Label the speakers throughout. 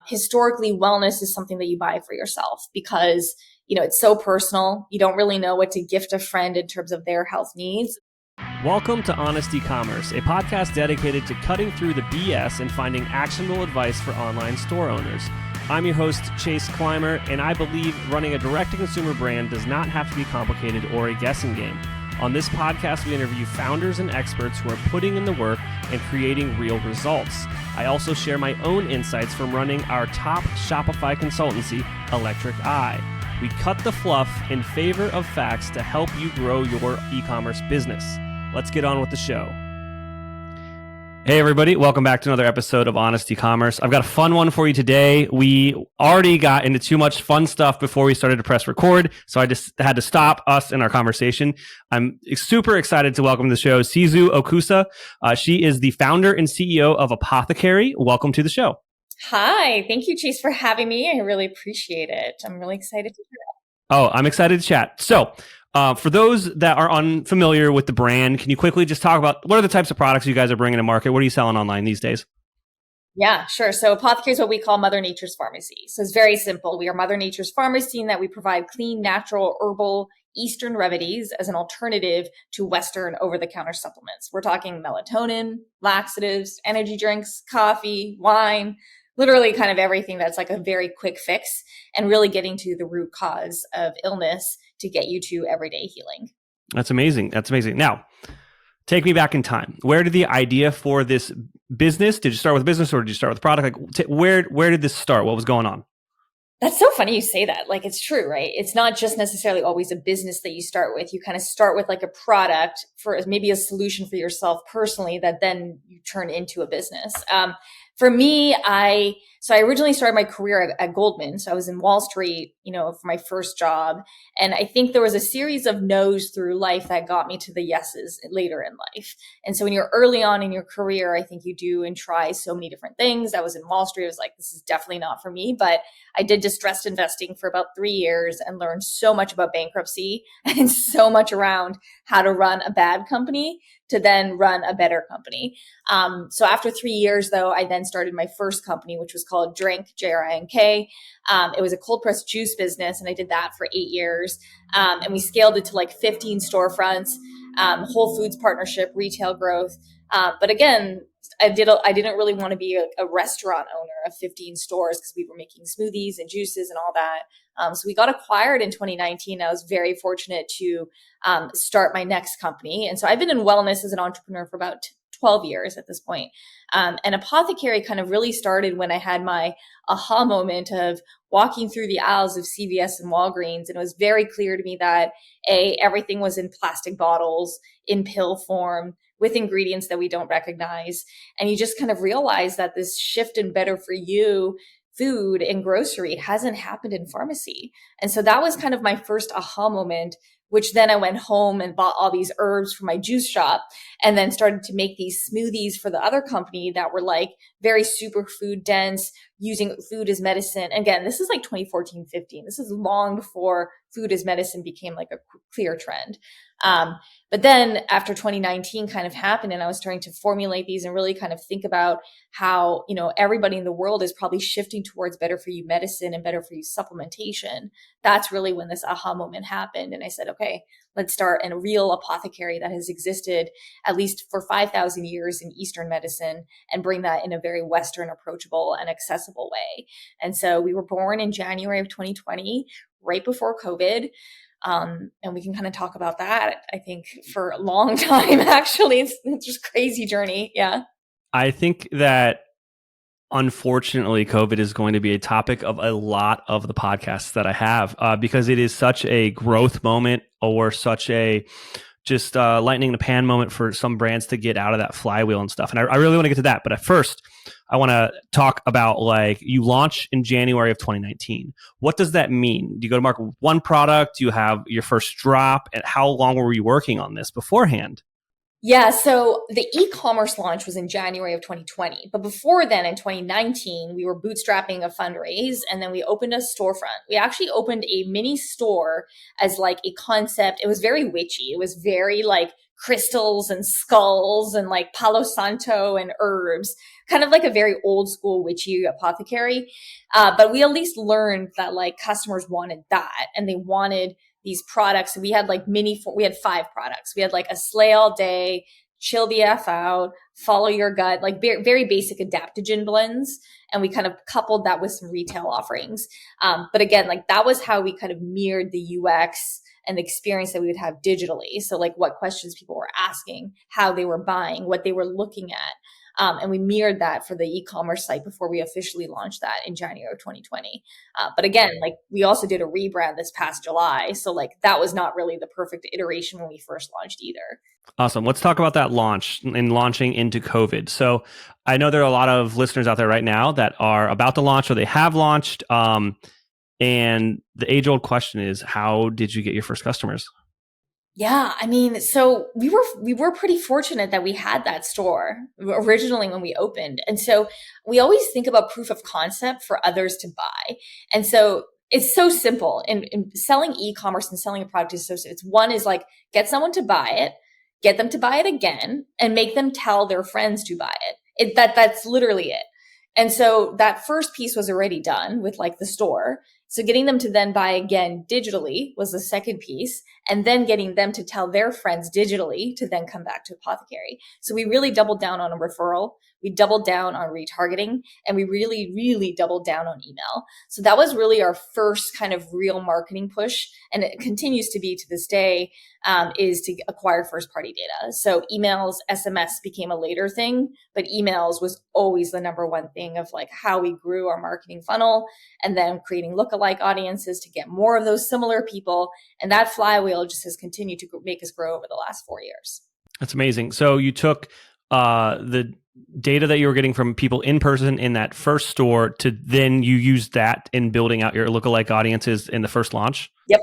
Speaker 1: historically, wellness is something that you buy for yourself because, it's so personal. You don't really know what to gift a friend in terms of their health needs.
Speaker 2: Welcome to Honest Ecommerce, a podcast dedicated to cutting through the BS and finding actionable advice for online store owners. I'm your host, Chase Clymer, and I believe running a direct-to-consumer brand does not have to be complicated or a guessing game. On this podcast, we interview founders and experts who are putting in the work and creating real results. I also share my own insights from running our top Shopify consultancy, Electric Eye. We cut the fluff in favor of facts to help you grow your e-commerce business. Let's get on with the show. Hey everybody, welcome back to another episode of Honest Ecommerce. I've got a fun one for you today. We already got into too much fun stuff before we started to press record, so I just had to stop us in our conversation. I'm super excited to welcome to the show Shizu Okusa. She is the founder and CEO of Apothecary. Welcome to the show.
Speaker 1: Hi, thank you, Chase, for having me. I really appreciate it. I'm really excited to hear it.
Speaker 2: Oh, I'm excited to chat. So, for those that are unfamiliar with the brand, can you quickly just talk about what are the types of products you guys are bringing to market? What are you selling online these days?
Speaker 1: Yeah, sure. So Apothecary is what we call Mother Nature's pharmacy. So it's very simple. We are Mother Nature's pharmacy in that we provide clean, natural, herbal, Eastern remedies as an alternative to Western over-the-counter supplements. We're talking melatonin, laxatives, energy drinks, coffee, wine, literally kind of everything that's like a very quick fix and really getting to the root cause of illness to get you to everyday healing.
Speaker 2: That's amazing. That's amazing. Now, take me back in time. Where did the idea for this business, did you start with business or did you start with product? Like, where did this start? What was going on?
Speaker 1: That's so funny you say that. Like, it's true, right? It's not just necessarily always a business that you start with. You kind of start with like a product for maybe a solution for yourself personally that then you turn into a business. For me, I originally started my career at Goldman. So I was in Wall Street, for my first job. And I think there was a series of no's through life that got me to the yeses later in life. And so when you're early on in your career, I think you do and try so many different things. I was in Wall Street. I was like, this is definitely not for me. But I did distressed investing for about 3 years and learned so much about bankruptcy and so much around how to run a bad company to then run a better company. So after 3 years, though, I then started my first company, which was called Drink, J-R-I-N-K. It was a cold pressed juice business, and I did that for 8 years. And we scaled it to like 15 storefronts, Whole Foods partnership, retail growth. But again, I didn't really want to be a restaurant owner of 15 stores because we were making smoothies and juices and all that. So we got acquired in 2019. I was very fortunate to start my next company. And so I've been in wellness as an entrepreneur for about 12 years at this point. And Apothecary kind of really started when I had my aha moment of walking through the aisles of CVS and Walgreens. And it was very clear to me that everything was in plastic bottles, in pill form, with ingredients that we don't recognize. And you just kind of realize that this shift in better for you food and grocery hasn't happened in pharmacy. And so that was kind of my first aha moment, which then I went home and bought all these herbs for my juice shop and then started to make these smoothies for the other company that were like very superfood dense, using food as medicine. Again, this is like 2014, 15. This is long before food as medicine became like a clear trend. But then after 2019 kind of happened and I was starting to formulate these and really kind of think about how, everybody in the world is probably shifting towards better for you medicine and better for you supplementation. That's really when this aha moment happened. And I said, okay, let's start a real apothecary that has existed at least for 5,000 years in Eastern medicine and bring that in a very Western approachable and accessible way. And so we were born in January of 2020, right before COVID. And we can kind of talk about that, I think, for a long time, actually. It's just a crazy journey. Yeah.
Speaker 2: I think that unfortunately, COVID is going to be a topic of a lot of the podcasts that I have because it is such a growth moment or such a just lightning in a pan moment for some brands to get out of that flywheel and stuff. And I really want to get to that. But at first, I want to talk about like you launch in January of 2019. What does that mean? Do you go to market with one product? Do you have your first drop? And how long were you working on this beforehand?
Speaker 1: Yeah, so the e-commerce launch was in January of 2020. But before then, in 2019, we were bootstrapping a fundraise and then we opened a storefront. We actually opened a mini store as like a concept. It was very witchy. It was very like crystals and skulls and like Palo Santo and herbs, kind of like a very old school witchy apothecary. But we at least learned that like customers wanted that and they wanted these products. We had like we had 5 products. We had like a slay all day, chill the F out, follow your gut, like very basic adaptogen blends. And we kind of coupled that with some retail offerings. But again, like that was how we kind of mirrored the UX and the experience that we would have digitally. So like what questions people were asking, how they were buying, what they were looking at. And we mirrored that for the e-commerce site before we officially launched that in January of 2020. But again, like we also did a rebrand this past July. So like that was not really the perfect iteration when we first launched either.
Speaker 2: Awesome. Let's talk about that launch and launching into COVID. So I know there are a lot of listeners out there right now that are about to launch or they have launched. And the age-old question is, how did you get your first customers?
Speaker 1: Yeah, I mean, so we were pretty fortunate that we had that store originally when we opened. And so we always think about proof of concept for others to buy. And so it's so simple. In selling e-commerce and selling a product is so simple. It's one is like get someone to buy it, get them to buy it again, and make them tell their friends to buy it. That's literally it. And so that first piece was already done with like the store. So getting them to then buy again digitally was the second piece, and then getting them to tell their friends digitally to then come back to Apothecary. So we really doubled down on a referral. We doubled down on retargeting, and we really, really doubled down on email. So that was really our first kind of real marketing push. And it continues to be to this day, is to acquire first party data. So emails, SMS became a later thing, but emails was always the number one thing of like how we grew our marketing funnel, and then creating lookalike audiences to get more of those similar people. And that flywheel just has continued to make us grow over the last 4 years.
Speaker 2: That's amazing. So you took the data that you were getting from people in person in that first store to then you used that in building out your lookalike audiences in the first launch?
Speaker 1: Yep.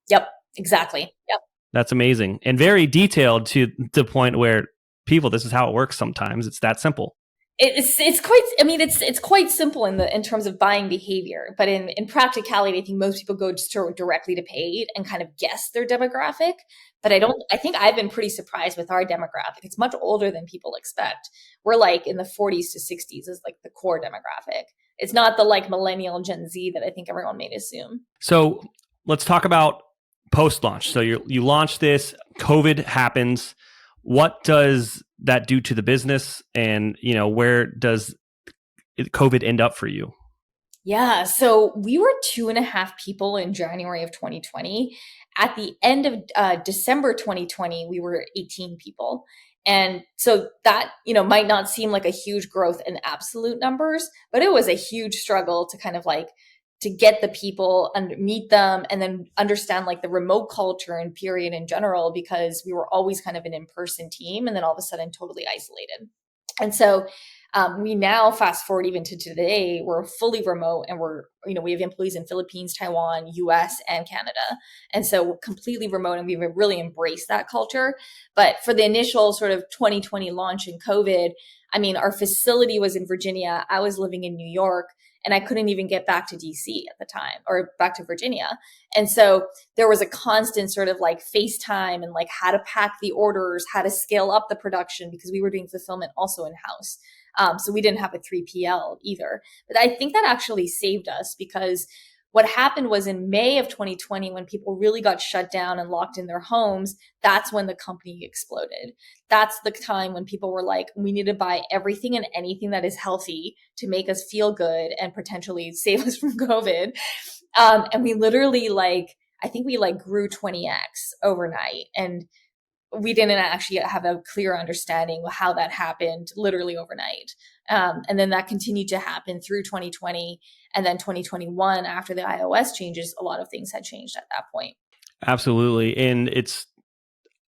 Speaker 1: Yep. Exactly. Yep.
Speaker 2: That's amazing and very detailed to the point where people, this is how it works sometimes. It's that simple.
Speaker 1: It's quite, I mean, it's quite simple in terms of buying behavior, but in practicality, I think most people go just directly to paid and kind of guess their demographic. But I think I've been pretty surprised with our demographic. It's much older than people expect. We're like in the 40s to 60s is like the core demographic. It's not the like millennial Gen Z that I think everyone may assume.
Speaker 2: So let's talk about post-launch. So you launch this, COVID happens. What does that do to the business, and where does COVID end up for you?
Speaker 1: Yeah, so we were 2.5 people in January of 2020. At the end of December 2020, we were 18 people. And so that, might not seem like a huge growth in absolute numbers, but it was a huge struggle to kind of like to get the people and meet them and then understand like the remote culture and period in general, because we were always kind of an in-person team and then all of a sudden totally isolated. And so we now fast forward even to today, we're fully remote and we have employees in Philippines, Taiwan, US, and Canada. And so we're completely remote and we've really embraced that culture. But for the initial sort of 2020 launch in COVID, I mean, our facility was in Virginia. I was living in New York. And I couldn't even get back to DC at the time or back to Virginia. And so there was a constant sort of like FaceTime and like how to pack the orders, how to scale up the production, because we were doing fulfillment also in house. So we didn't have a 3PL either. But I think that actually saved us, because what happened was in May of 2020, when people really got shut down and locked in their homes, that's when the company exploded. That's the time when people were like, we need to buy everything and anything that is healthy to make us feel good and potentially save us from COVID. And we literally I think we grew 20x overnight. And we didn't actually have a clear understanding of how that happened literally overnight. And then that continued to happen through 2020. And then 2021, after the iOS changes, a lot of things had changed at that point.
Speaker 2: Absolutely. And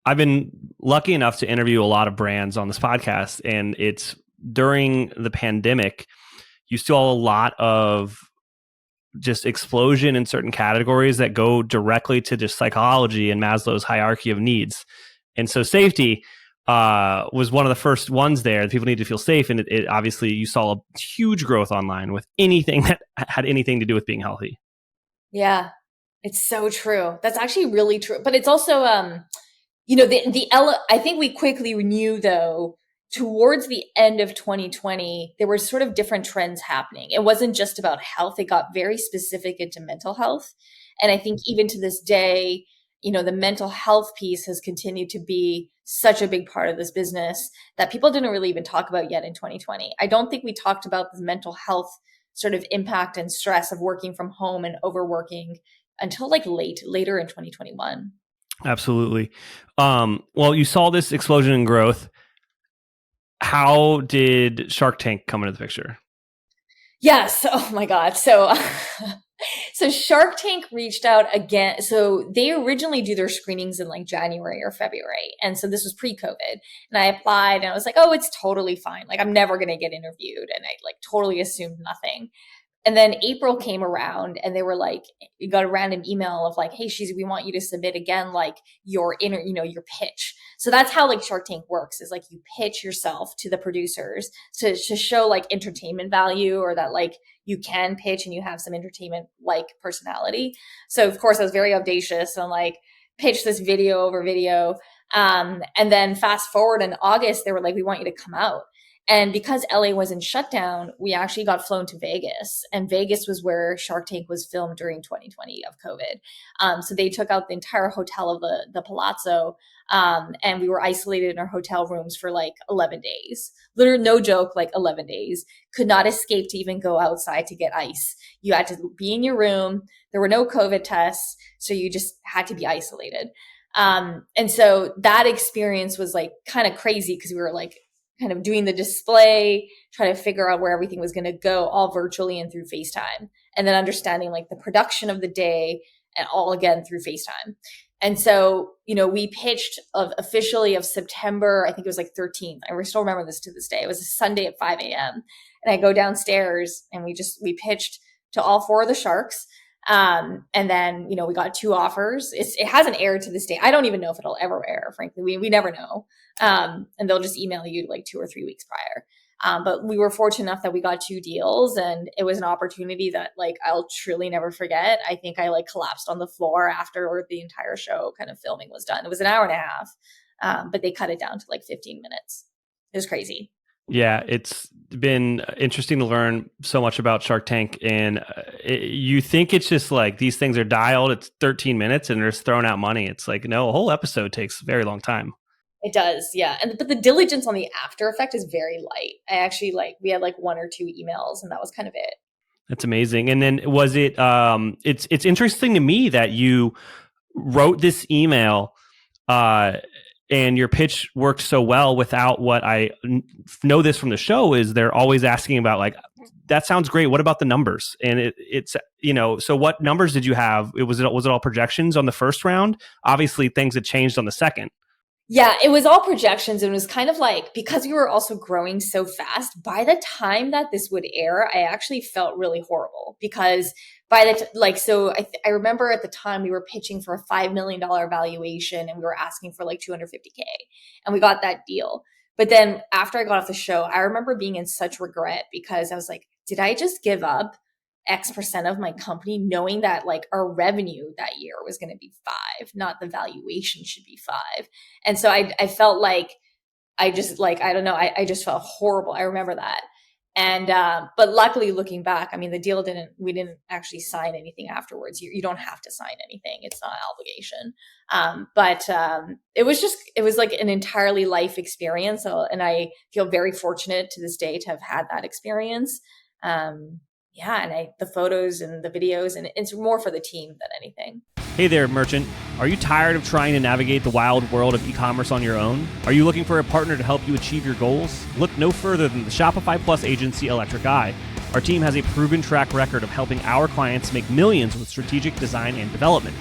Speaker 2: I've been lucky enough to interview a lot of brands on this podcast, and it's during the pandemic, you saw a lot of just explosion in certain categories that go directly to just psychology and Maslow's hierarchy of needs. And so safety, was one of the first ones there. People need to feel safe. And it obviously, you saw a huge growth online with anything that had anything to do with being healthy.
Speaker 1: Yeah, it's so true. That's actually really true. But it's also, I think we quickly knew though, towards the end of 2020, there were sort of different trends happening. It wasn't just about health. It got very specific into mental health. And I think even to this day, the mental health piece has continued to be such a big part of this business that people didn't really even talk about yet in 2020. I don't think we talked about the mental health sort of impact and stress of working from home and overworking until like later in 2021.
Speaker 2: Absolutely. Well, you saw this explosion in growth. How did Shark Tank come into the picture?
Speaker 1: Yes. Oh my God. So, so Shark Tank reached out again. So they originally do their screenings in like January or February. And so this was pre-COVID. And I applied and I was like, oh, it's totally fine. Like I'm never going to get interviewed. And I like totally assumed nothing. And then April came around and they were like, you got a random email of like, hey, Shizu, we want you to submit again, like your your pitch. So that's how like Shark Tank works, is like you pitch yourself to the producers to show like entertainment value, or that like you can pitch and you have some entertainment like personality. So of course I was very audacious and like pitched this video over video. And then fast forward in August, they were like, we want you to come out. And because LA was in shutdown, we actually got flown to Vegas. And Vegas was where Shark Tank was filmed during 2020 of COVID. So they took out the entire hotel of the Palazzo. And we were isolated in our hotel rooms for like 11 days. Literally, no joke, like 11 days. Could not escape to even go outside to get ice. You had to be in your room. There were no COVID tests. So you just had to be isolated. And so that experience was like kind of crazy because we were like, kind of doing the display, trying to figure out where everything was going to go, all virtually and through FaceTime. And then understanding like the production of the day and all again through FaceTime. And so, we pitched officially of September, I think it was like 13th. I still remember this to this day. It was a Sunday at 5 a.m. And I go downstairs and we pitched to all four of the sharks. And then, we got 2 offers. It hasn't aired to this day. I don't even know if it'll ever air, frankly. We never know. And they'll just email you like 2 or 3 weeks prior. But we were fortunate enough that we got 2 deals, and it was an opportunity that like I'll truly never forget. I think I like collapsed on the floor after the entire show kind of filming was done. It was an hour and a half, but they cut it down to like 15 minutes. It was crazy.
Speaker 2: Yeah, it's been interesting to learn so much about Shark Tank. And you think it's just like these things are dialed, it's 13 minutes and they're just throwing out money. It's like, no, a whole episode takes a very long time.
Speaker 1: It does, yeah. But the diligence on the after effect is very light. I actually we had like 1 or 2 emails and that was kind of it.
Speaker 2: That's amazing. And then was it, it's interesting to me that you wrote this email, and your pitch worked so well without what I know this from the show is they're always asking about like, that sounds great. What about the numbers? And it's, so what numbers did you have? Was it all projections on the first round? Obviously things had changed on the second.
Speaker 1: Yeah, it was all projections. And it was kind of like, because we were also growing so fast, by the time that this would air, I actually felt really horrible because I remember at the time we were pitching for a $5 million valuation and we were asking for like $250K and we got that deal. But then after I got off the show, I remember being in such regret because I was like, did I just give up X% of my company knowing that like our revenue that year was going to be 5, not the valuation should be 5. And so I felt like I just like, I don't know, I just felt horrible. I remember that. And, but luckily looking back, I mean, we didn't actually sign anything afterwards. You don't have to sign anything. It's not an obligation. But it was like an entirely life experience. And I feel very fortunate to this day to have had that experience. Yeah, and the photos and the videos, and it's more for the team than anything.
Speaker 2: Hey there, merchant. Are you tired of trying to navigate the wild world of e-commerce on your own? Are you looking for a partner to help you achieve your goals? Look no further than the Shopify Plus agency, Electric Eye. Our team has a proven track record of helping our clients make millions with strategic design and development.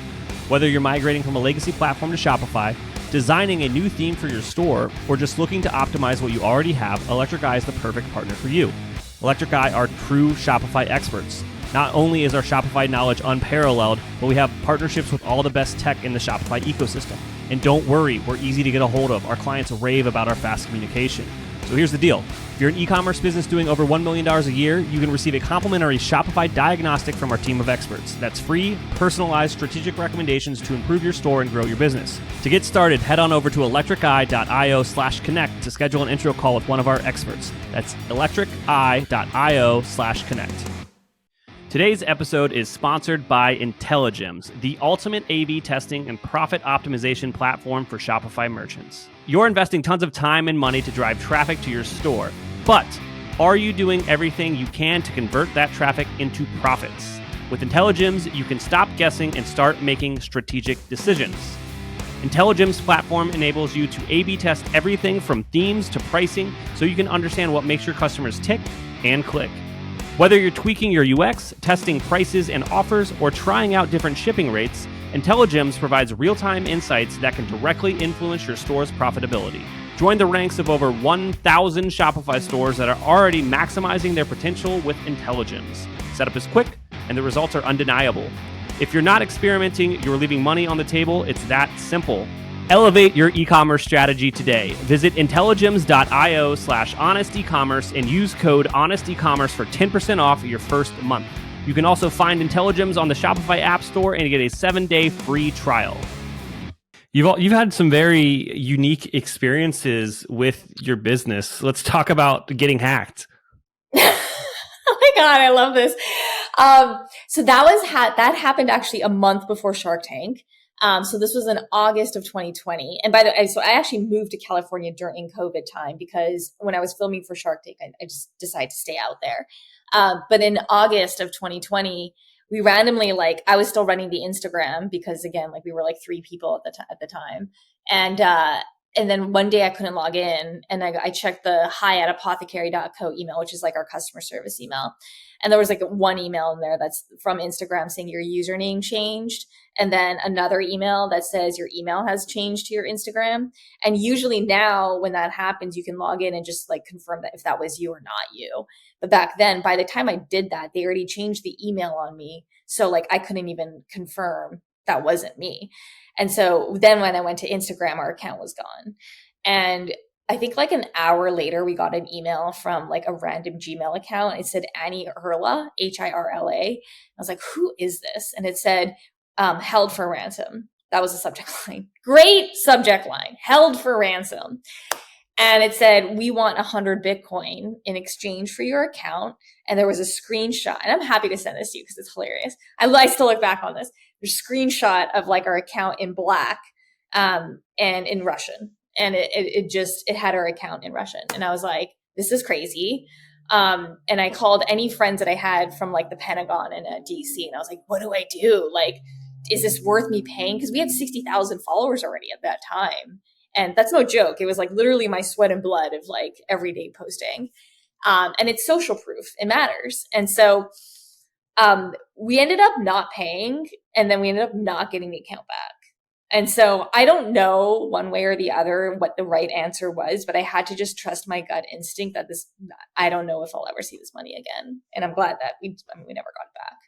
Speaker 2: Whether you're migrating from a legacy platform to Shopify, designing a new theme for your store, or just looking to optimize what you already have, Electric Eye is the perfect partner for you. Electric Eye are true Shopify experts. Not only is our Shopify knowledge unparalleled, but we have partnerships with all the best tech in the Shopify ecosystem. And don't worry, we're easy to get a hold of. Our clients rave about our fast communication. So here's the deal. If you're an e-commerce business doing over $1 million a year, you can receive a complimentary Shopify diagnostic from our team of experts. That's free, personalized strategic recommendations to improve your store and grow your business. To get started, head on over to electriceye.io/connect to schedule an intro call with one of our experts. That's electriceye.io/connect. Today's episode is sponsored by Intelligems, the ultimate A/B testing and profit optimization platform for Shopify merchants. You're investing tons of time and money to drive traffic to your store, but are you doing everything you can to convert that traffic into profits? With Intelligems, you can stop guessing and start making strategic decisions. Intelligems platform enables you to A/B test everything from themes to pricing so you can understand what makes your customers tick and click. Whether you're tweaking your UX, testing prices and offers, or trying out different shipping rates, Intelligems provides real-time insights that can directly influence your store's profitability. Join the ranks of over 1,000 Shopify stores that are already maximizing their potential with Intelligems. Setup is quick, and the results are undeniable. If you're not experimenting, you're leaving money on the table. It's that simple. Elevate your e-commerce strategy today. Visit intelligems.io/honestecommerce and use code honestecommerce for 10% off your first month. You can also find Intelligems on the Shopify App Store and get a 7-day free trial. You've had some very unique experiences with your business. Let's talk about getting hacked.
Speaker 1: Oh my God, I love this. So that happened actually a month before Shark Tank. So this was in August of 2020. And by the way, so I actually moved to California during COVID time because when I was filming for Shark Tank, I just decided to stay out there. But in August of 2020, we randomly, I was still running the Instagram because again, we were 3 people at the time. And then one day I couldn't log in and I checked the hi@apothecary.co email, which is our customer service email. And there was one email in there that's from Instagram saying your username changed. And then another email that says your email has changed to your Instagram. And usually now when that happens, you can log in and just confirm that if that was you or not you. But back then, by the time I did that, they already changed the email on me. So I couldn't even confirm that wasn't me. And so then when I went to Instagram, our account was gone. And I think an hour later, we got an email from a random Gmail account. It said Annie Hirla, Hirla. I was like, who is this? And it said, held for ransom. That was the subject line. Great subject line, held for ransom. And it said, we want 100 Bitcoin in exchange for your account. And there was a screenshot. And I'm happy to send this to you because it's hilarious. I still look back on this. There's a screenshot of our account in black and in Russian. And it had our account in Russian. And I was like, this is crazy. And I called any friends that I had from the Pentagon and DC. And I was like, what do I do? Is this worth me paying? Because we had 60,000 followers already at that time. And that's no joke. It was literally my sweat and blood of everyday posting. And it's social proof. It matters. And so we ended up not paying, and then we ended up not getting the account back. And so I don't know one way or the other what the right answer was, but I had to just trust my gut instinct that I don't know if I'll ever see this money again. And I'm glad that we never got it back.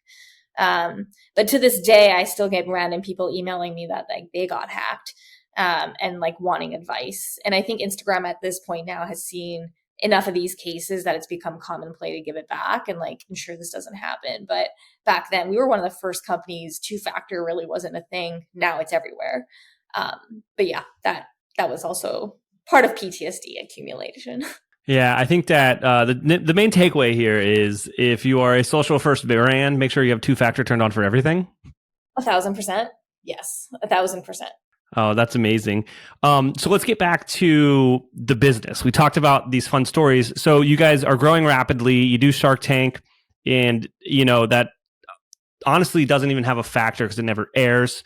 Speaker 1: But to this day, I still get random people emailing me that they got hacked and wanting advice. And I think Instagram at this point now has seen enough of these cases that it's become commonplace to give it back and ensure this doesn't happen. But back then we were one of the first companies. 2-factor really wasn't a thing. Now it's everywhere. But yeah, that was also part of PTSD accumulation.
Speaker 2: Yeah, I think that the main takeaway here is if you are a social first brand, make sure you have 2-factor turned on for everything.
Speaker 1: 1,000%. Yes, 1,000%.
Speaker 2: Oh, that's amazing. So let's get back to the business. We talked about these fun stories. So you guys are growing rapidly. You do Shark Tank, and that honestly doesn't even have a factor because it never airs.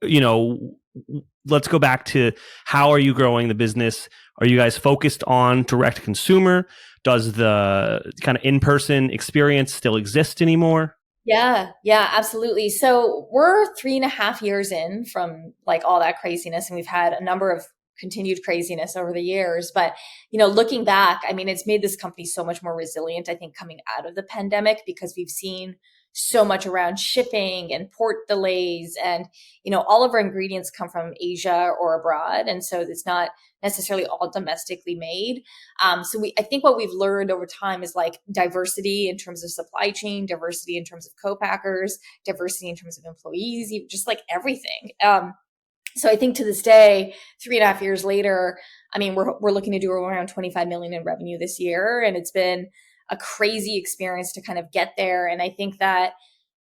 Speaker 2: Let's go back to how are you growing the business? Are you guys focused on direct to consumer? Does the kind of in-person experience still exist anymore?
Speaker 1: Yeah, absolutely. So we're 3.5 years in from all that craziness, and we've had a number of continued craziness over the years. But, looking back, it's made this company so much more resilient, I think, coming out of the pandemic, because we've seen so much around shipping and port delays. And, all of our ingredients come from Asia or abroad. And so it's not necessarily all domestically made. I think what we've learned over time is like diversity in terms of supply chain, diversity in terms of co-packers, diversity in terms of employees, just like everything. So I think to this day, 3.5 years later, we're looking to do around 25 million in revenue this year. And it's been a crazy experience to kind of get there. And I think that,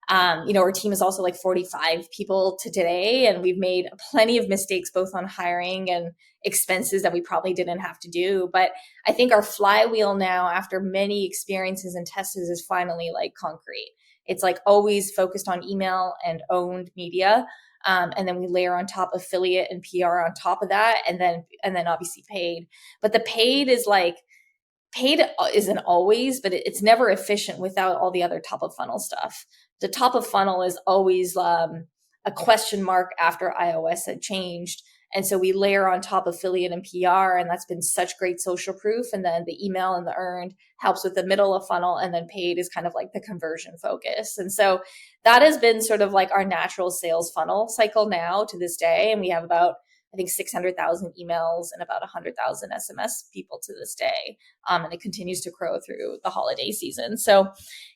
Speaker 1: our team is also like 45 people to today, and we've made plenty of mistakes, both on hiring and expenses that we probably didn't have to do. But I think our flywheel now, after many experiences and tests, is finally like concrete. It's like always focused on email and owned media. And then we layer on top affiliate and PR on top of that. And then obviously paid. But the paid isn't always, but it's never efficient without all the other top of funnel stuff. The top of funnel is always a question mark after iOS had changed. And so we layer on top affiliate and PR, and that's been such great social proof. And then the email and the earned helps with the middle of funnel, and then paid is kind of like the conversion focus. And so that has been sort of like our natural sales funnel cycle now to this day. And we have about, I think, 600,000 emails and about 100,000 SMS people to this day. And it continues to grow through the holiday season. So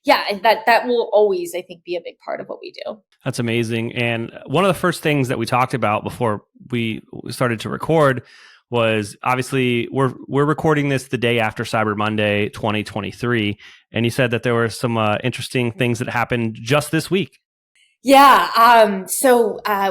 Speaker 1: yeah, that will always, I think, be a big part of what we do.
Speaker 2: That's amazing. And one of the first things that we talked about before we started to record was, obviously we're recording this the day after Cyber Monday 2023. And you said that there were some interesting things that happened just this week.
Speaker 1: Yeah.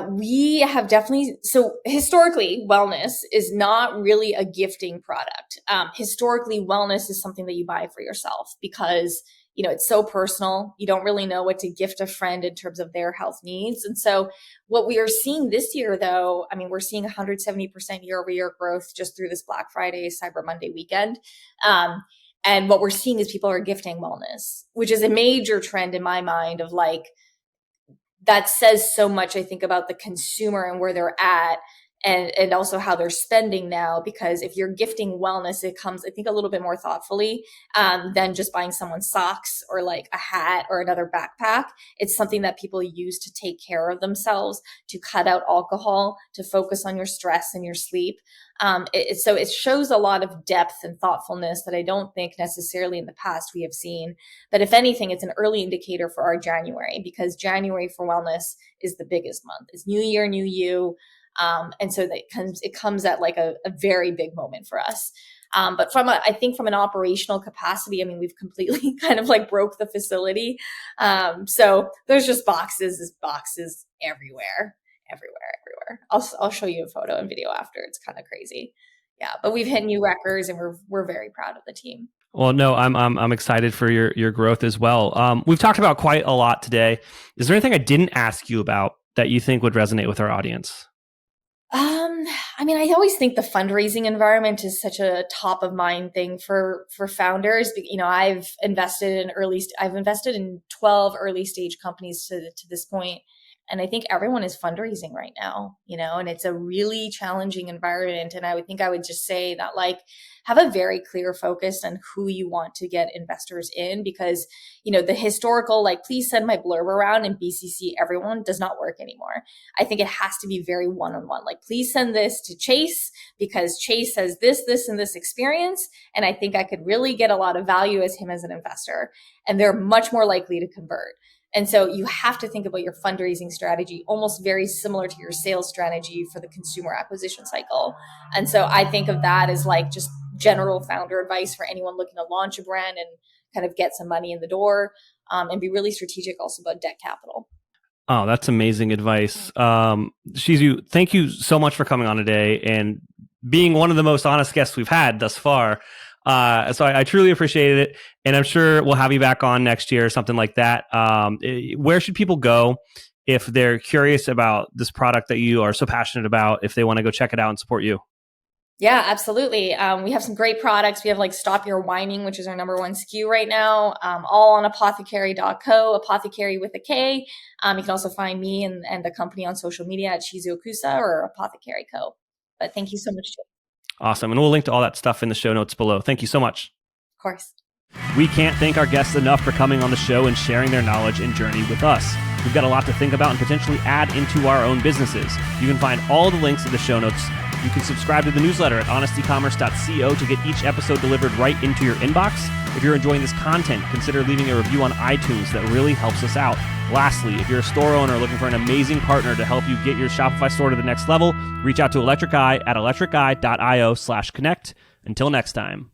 Speaker 1: We have definitely, historically, wellness is not really a gifting product. Historically, wellness is something that you buy for yourself because, it's so personal. You don't really know what to gift a friend in terms of their health needs. And so what we are seeing this year, though, we're seeing 170% year-over-year growth just through this Black Friday, Cyber Monday weekend. And what we're seeing is people are gifting wellness, which is a major trend in my mind of like, that says so much, I think, about the consumer and where they're at, and also how they're spending now. Because if you're gifting wellness, it comes, I think, a little bit more thoughtfully than just buying someone socks or like a hat or another backpack. It's something that people use to take care of themselves, to cut out alcohol, to focus on your stress and your sleep. So it shows a lot of depth and thoughtfulness that I don't think necessarily in the past we have seen. But if anything, it's an early indicator for our January, because January for wellness is the biggest month. It's New Year, New You. And so it comes at like a very big moment for us. But I think from an operational capacity, we've completely kind of like broke the facility. So there's just boxes everywhere. I'll show you a photo and video after. It's kind of crazy. Yeah, but we've hit new records, and we're very proud of the team.
Speaker 2: Well, no, I'm excited for your growth as well. We've talked about quite a lot today. Is there anything I didn't ask you about that you think would resonate with our audience?
Speaker 1: I always think the fundraising environment is such a top of mind thing for founders. I've invested in 12 early stage companies to this point. And I think everyone is fundraising right now, and it's a really challenging environment. And I would just say that, like, have a very clear focus on who you want to get investors in, because, the historical, like, please send my blurb around and BCC everyone does not work anymore. I think it has to be very one-on-one. Like, please send this to Chase because Chase has this, and this experience. And I think I could really get a lot of value as him as an investor. And they're much more likely to convert. And so you have to think about your fundraising strategy almost very similar to your sales strategy for the consumer acquisition cycle. And so I think of that as like just general founder advice for anyone looking to launch a brand and kind of get some money in the door, and be really strategic also about debt capital.
Speaker 2: Oh, that's amazing advice. Shizu, thank you so much for coming on today and being one of the most honest guests we've had thus far. So I truly appreciated it, and I'm sure we'll have you back on next year or something like that. Where should people go if they're curious about this product that you are so passionate about, if they want to go check it out and support you?
Speaker 1: Yeah, absolutely. We have some great products. We have like Stop Your Whining, which is our number one SKU right now, all on apothecary.co, Apothecary with a K. You can also find me and the company on social media at Shizu Okusa or Apothecary Co. But thank you so much, Jay.
Speaker 2: Awesome. And we'll link to all that stuff in the show notes below. Thank you so much.
Speaker 1: Of course.
Speaker 2: We can't thank our guests enough for coming on the show and sharing their knowledge and journey with us. We've got a lot to think about and potentially add into our own businesses. You can find all the links in the show notes. You can subscribe to the newsletter at honestecommerce.co to get each episode delivered right into your inbox. If you're enjoying this content, consider leaving a review on iTunes. That really helps us out. Lastly, if you're a store owner looking for an amazing partner to help you get your Shopify store to the next level, reach out to Electric Eye at electriceye.io/connect. Until next time.